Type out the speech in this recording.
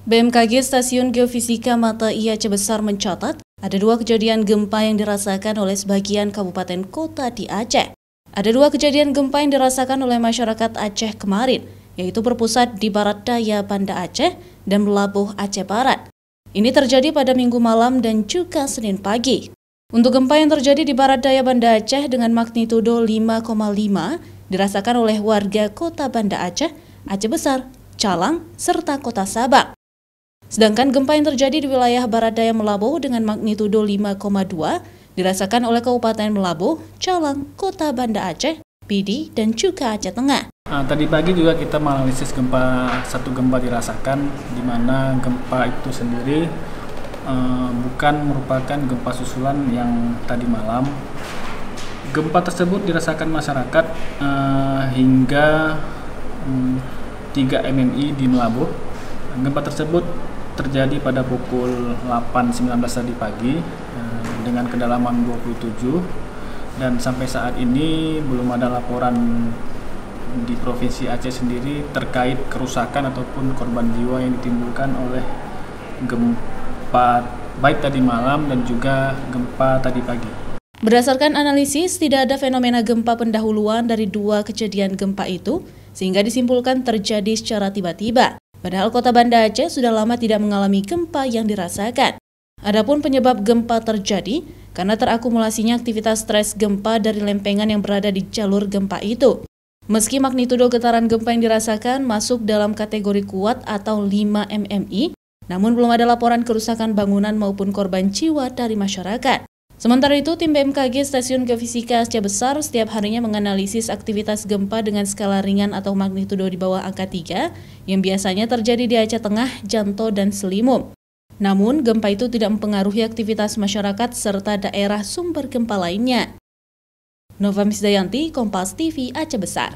BMKG Stasiun Geofisika Matai Aceh Besar mencatat ada 2 kejadian gempa yang dirasakan oleh sebagian kabupaten kota di Aceh. Ada 2 kejadian gempa yang dirasakan oleh masyarakat Aceh kemarin, yaitu berpusat di barat daya Banda Aceh dan Melabuh Aceh Barat. Ini terjadi pada Minggu malam dan juga Senin pagi. Untuk gempa yang terjadi di barat daya Banda Aceh dengan magnitudo 5,5 dirasakan oleh warga kota Banda Aceh, Aceh Besar, Calang, serta kota Sabang. Sedangkan gempa yang terjadi di wilayah barat daya Melabuh dengan magnitudo 5,2 dirasakan oleh Kabupaten Melabuh, Calang, Kota Banda Aceh, Pidi, dan juga Aceh Tengah. Tadi pagi juga kita menganalisis satu gempa dirasakan, di mana gempa itu sendiri bukan merupakan gempa susulan yang tadi malam. Gempa tersebut dirasakan masyarakat hingga 3 mmi di Melabuh. Gempa tersebut terjadi pada pukul 8.19 tadi pagi dengan kedalaman 27, dan sampai saat ini belum ada laporan di Provinsi Aceh sendiri terkait kerusakan ataupun korban jiwa yang ditimbulkan oleh gempa baik tadi malam dan juga gempa tadi pagi. Berdasarkan analisis, tidak ada fenomena gempa pendahuluan dari 2 kejadian gempa itu, sehingga disimpulkan terjadi secara tiba-tiba. Padahal kota Banda Aceh sudah lama tidak mengalami gempa yang dirasakan. Adapun penyebab gempa terjadi karena terakumulasinya aktivitas stres gempa dari lempengan yang berada di jalur gempa itu. Meski magnitudo getaran gempa yang dirasakan masuk dalam kategori kuat atau 5 mmi, namun belum ada laporan kerusakan bangunan maupun korban jiwa dari masyarakat. Sementara itu, tim BMKG Stasiun Geofisika Aceh Besar setiap harinya menganalisis aktivitas gempa dengan skala ringan atau magnitudo di bawah angka 3 yang biasanya terjadi di Aceh Tengah, Janto, dan Selimum. Namun, gempa itu tidak mempengaruhi aktivitas masyarakat serta daerah sumber gempa lainnya. Nova Misdayanti, Kompas TV, Aceh Besar.